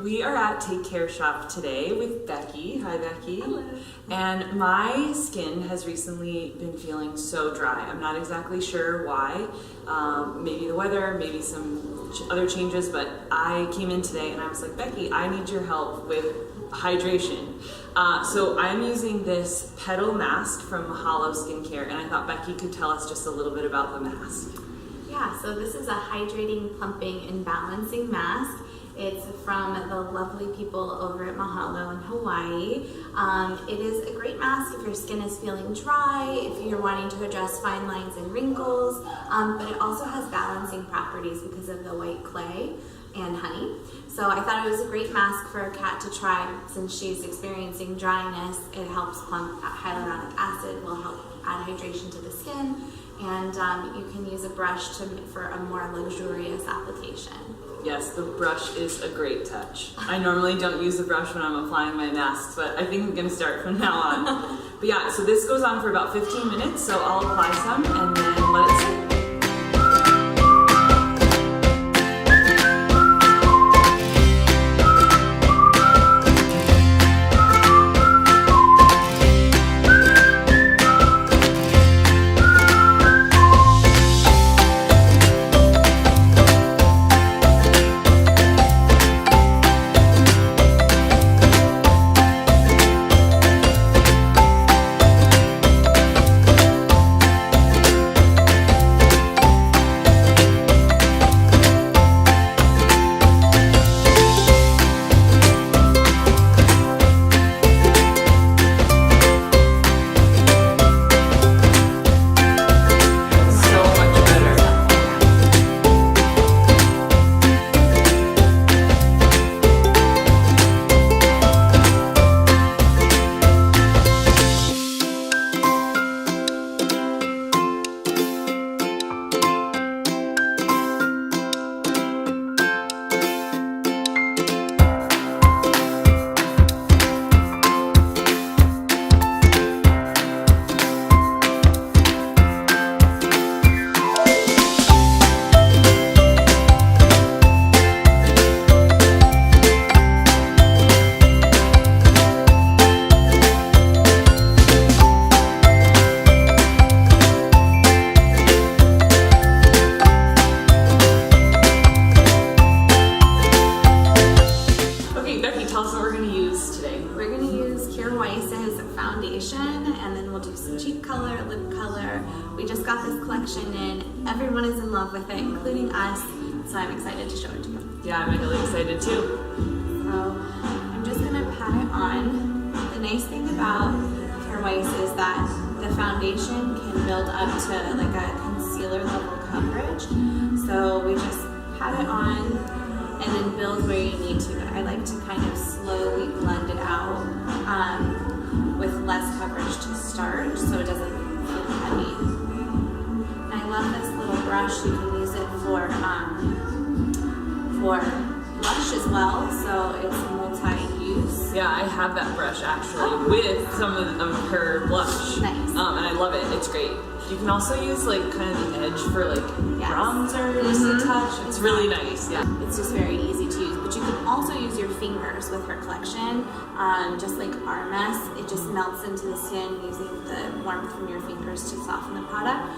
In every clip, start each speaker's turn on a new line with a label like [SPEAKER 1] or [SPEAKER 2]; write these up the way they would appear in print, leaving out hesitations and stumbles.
[SPEAKER 1] We are at Take Care Shop today with Becky. Hi, Becky.
[SPEAKER 2] Hello.
[SPEAKER 1] And my skin has recently been feeling so dry. I'm not exactly sure why. Maybe the weather, maybe some other changes, but I came in today and I was like, Becky, I need your help with hydration. So I'm using this petal mask from Mahalo Skincare, and I thought Becky could tell us just a little bit about the mask.
[SPEAKER 2] Yeah, so this is a hydrating, plumping, and balancing mask. It's from the lovely people over at Mahalo in Hawaii. It is a great mask if your skin is feeling dry, if you're wanting to address fine lines and wrinkles, but it also has balancing properties because of the white clay and honey. So I thought it was a great mask for Kat to try since she's experiencing dryness. It helps plump. Hyaluronic acid will help add hydration to the skin, and you can use a brush for a more luxurious application.
[SPEAKER 1] Yes, the brush is a great touch. I normally don't use the brush when I'm applying my masks, but I think I'm gonna start from now on. But yeah, so this goes on for about 15 minutes, so I'll apply some and then let it sit.
[SPEAKER 2] Foundation, and then we'll do some cheek color, lip color. We just got this collection in. Everyone is in love with it, including us, so I'm excited to show it to you.
[SPEAKER 1] Yeah, I'm really excited too.
[SPEAKER 2] So I'm just gonna pat it on. The nice thing about Care White is that the foundation can build up to like a concealer level coverage. So we just pat it on and then build where you need to. I like to kind of slowly blend it out with less coverage to start, so it doesn't feel heavy. And I love this little brush. You can use it for blush as well, so it's multi-use.
[SPEAKER 1] Yeah, I have that brush actually with some of her blush.
[SPEAKER 2] Nice.
[SPEAKER 1] And I love it. It's great. You can also use like kind of the edge for like bronzers to touch. It's really nice. Yeah.
[SPEAKER 2] It's just very easy to use. But you can also use your fingers with her collection, just like our mess. It just melts into the skin using the warmth from your fingers to soften the product.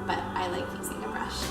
[SPEAKER 2] But I like using a brush.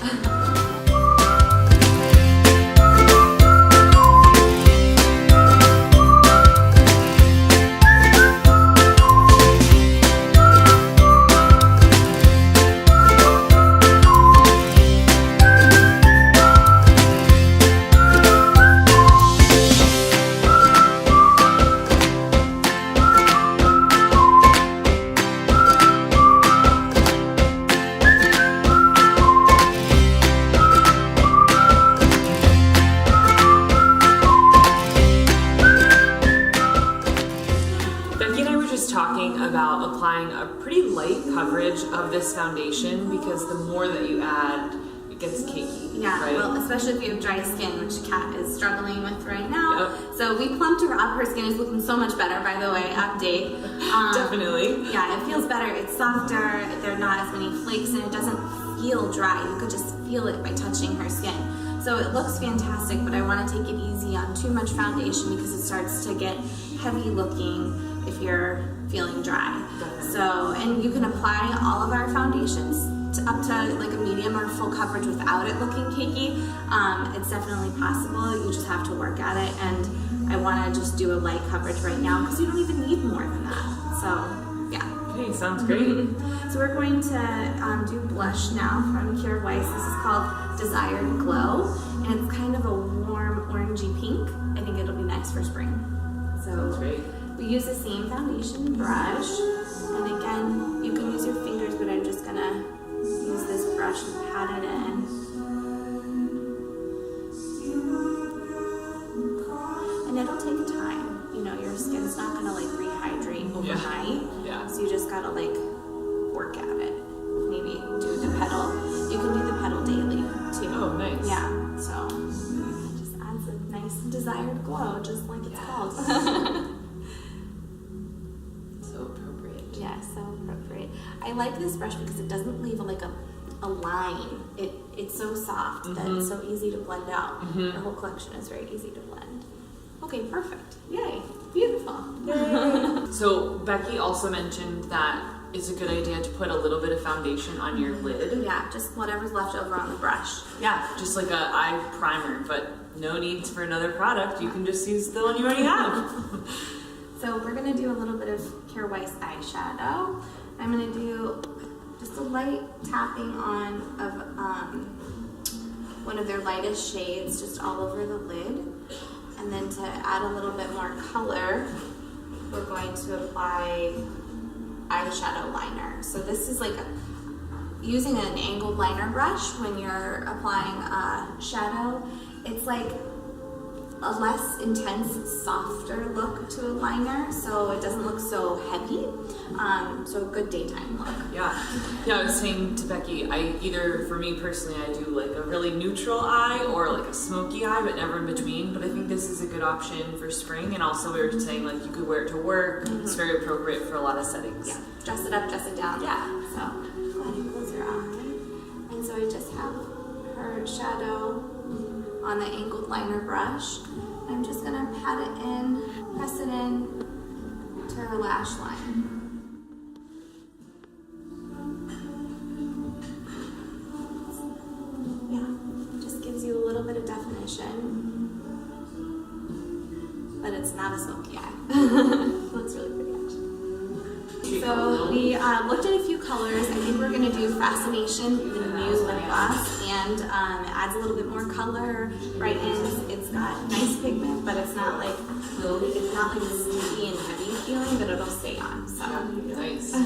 [SPEAKER 1] About applying a pretty light coverage of this foundation because the more that you add, it gets cakey.
[SPEAKER 2] Yeah,
[SPEAKER 1] right?
[SPEAKER 2] Well, especially if you have dry skin, which Kat is struggling with right now.
[SPEAKER 1] Yep.
[SPEAKER 2] So we plumped her up. Her skin is looking so much better, by the way. Update.
[SPEAKER 1] Definitely.
[SPEAKER 2] Yeah, it feels better. It's softer. There are not as many flakes, and it doesn't feel dry. You could just feel it by touching her skin. So it looks fantastic, but I want to take it easy on too much foundation because it starts to get heavy looking if you're feeling dry. So, and you can apply all of our foundations up to like a medium or full coverage without it looking cakey. It's definitely possible. You just have to work at it, and I want to just do a light coverage right now because you don't even need more than that. So yeah.
[SPEAKER 1] Okay, sounds great.
[SPEAKER 2] So we're going to do blush now from Pure Weiss. This is called Desired Glow, and it's kind of a warm orangey pink. I think it'll be nice for spring. So
[SPEAKER 1] sounds great.
[SPEAKER 2] we use the same foundation brush, and again, you can use your fingers, but I'm just gonna use this brush and pat it in. And it'll take time. You know, your skin's not gonna like rehydrate overnight.
[SPEAKER 1] Yeah.
[SPEAKER 2] So you just gotta like work at it. Maybe do the petal. You can do the petal daily too.
[SPEAKER 1] Oh, nice.
[SPEAKER 2] Yeah. So it just adds a nice desired glow, just like it's called.
[SPEAKER 1] So appropriate.
[SPEAKER 2] Yeah, so appropriate. I like this brush because it doesn't leave like a line. It's so soft that it's so easy to blend out. The whole collection is very easy to blend. Okay, perfect. Yay. Beautiful.
[SPEAKER 1] So Becky also mentioned that it's a good idea to put a little bit of foundation on your lid.
[SPEAKER 2] Yeah, just whatever's left over on the brush.
[SPEAKER 1] Yeah, just like a eye primer, but no needs for another product. You can just use the one you already have.
[SPEAKER 2] So we're gonna do a little bit of Pure Weiss eyeshadow. I'm gonna do just a light tapping on of one of their lightest shades, just all over the lid. And then to add a little bit more color, we're going to apply eyeshadow liner. So this is like using an angled liner brush when you're applying shadow. It's like a less intense, softer look to a liner, so it doesn't look so heavy. So a good daytime look.
[SPEAKER 1] Yeah, I was saying to Becky, for me personally, I do like a really neutral eye or like a smoky eye, but never in between. But I think this is a good option for spring, and also we were saying like you could wear it to work. It's very appropriate for a lot of settings.
[SPEAKER 2] Yeah, dress it up, dress it down.
[SPEAKER 1] Yeah.
[SPEAKER 2] So go ahead and close your eye. And so I just have her shadow on the angled liner brush. I'm just gonna pat it in, press it in to her lash line. Yeah, just gives you a little bit of definition, but it's not a smoky eye. Looks really pretty actually. So we looked at a few colors. I think we're gonna do Fascination, the new lip gloss, and it adds a little bit more color, brightens. It's got nice pigment, but it's not like sticky and heavy feeling, but it'll stay on. So
[SPEAKER 1] Nice.
[SPEAKER 2] So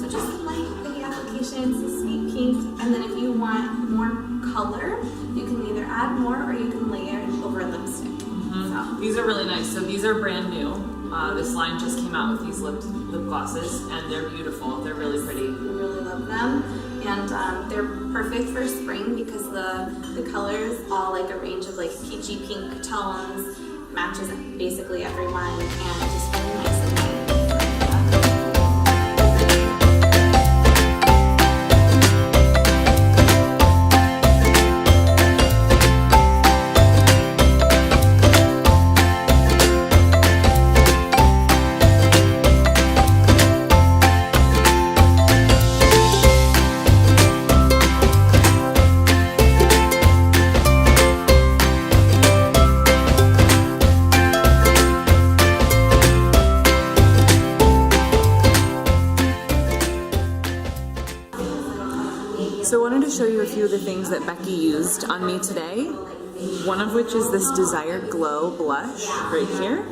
[SPEAKER 2] just a light pretty application. It's a sweet pink, and then if you want more color, you can either add more or you can layer it over a lipstick. So.
[SPEAKER 1] These are really nice. So these are brand new. This line just came out with these lip glosses, and they're beautiful. They're really pretty.
[SPEAKER 2] I really love them, and they're perfect for spring because the colors all like a range of like peachy pink tones, matches basically everyone, and it's just really nice and light.
[SPEAKER 1] So I wanted to show you a few of the things that Becky used on me today. One of which is this Desired Glow blush right here.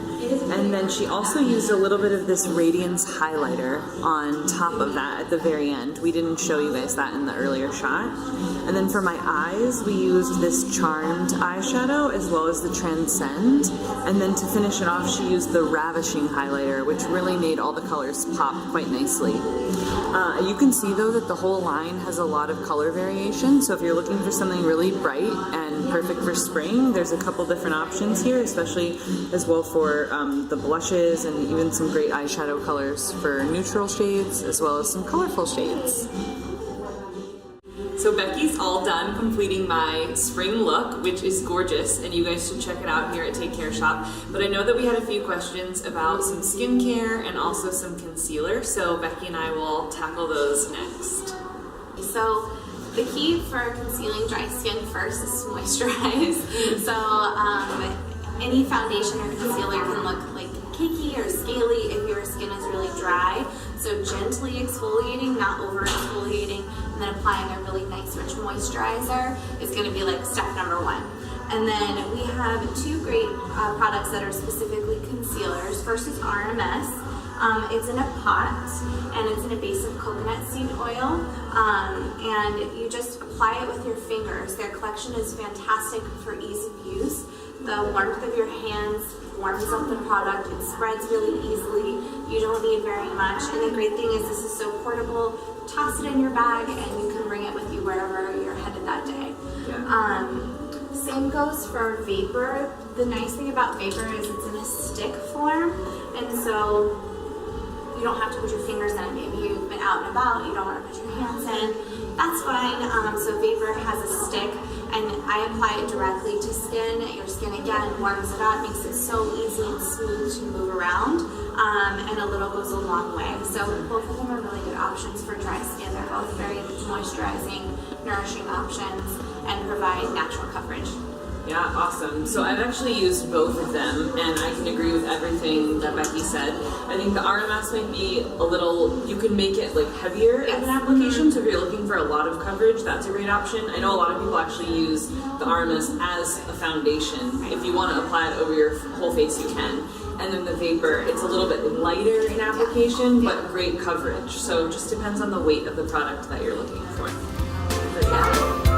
[SPEAKER 1] And then she also used a little bit of this Radiance highlighter on top of that at the very end. We didn't show you guys that in the earlier shot. And then for my eyes, we used this Charmed eyeshadow as well as the Transcend. And then to finish it off, she used the Ravishing highlighter, which really made all the colors pop quite nicely. You can see though that the whole line has a lot of color variation, so if you're looking for something really bright and perfect for spring, there's a couple different options here, especially as well for the blushes and even some great eyeshadow colors for neutral shades as well as some colorful shades. So Becky's all done completing my spring look, which is gorgeous, and you guys should check it out here at Take Care Shop. But I know that we had a few questions about some skincare and also some concealer, so Becky and I will tackle those next.
[SPEAKER 2] So the key for concealing dry skin first is to moisturize. So any foundation or concealer can look like cakey or scaly if your skin is really dry. So gently exfoliating, not over exfoliating, and then applying a really nice rich moisturizer is going to be like step number one. And then we have two great products that are specifically concealers. First is RMS. It's in a pot and it's in a base of coconut seed oil, and you just apply it with your fingers. Their collection is fantastic for ease of use. The warmth of your hands warms up the product. It spreads really easily. You don't need very much. And the great thing is this is so portable. Toss it in your bag and you can bring it with you wherever you're headed that day.
[SPEAKER 1] Yeah.
[SPEAKER 2] Same goes for Vapor. The nice thing about Vapor is it's in a stick form, and so you don't have to put your fingers in it. Maybe you've been out and about, you don't want to put your hands in. That's fine. So Vapor has a stick, and I apply it directly to skin. Your skin again warms it up, makes it so easy and smooth to move around, and a little goes a long way. So both of them are really good options for dry skin. They're both very moisturizing, nourishing options, and provide natural coverage.
[SPEAKER 1] Yeah, awesome. So I've actually used both of them, and I can agree with everything that Becky said. I think the RMS might be a little, you can make it like heavier as an application, so if you're looking for a lot of coverage, that's a great option. I know a lot of people actually use the RMS as a foundation. If you want to apply it over your whole face, you can. And then the Vapor, it's a little bit lighter in application, but great coverage. So it just depends on the weight of the product that you're looking for. But yeah.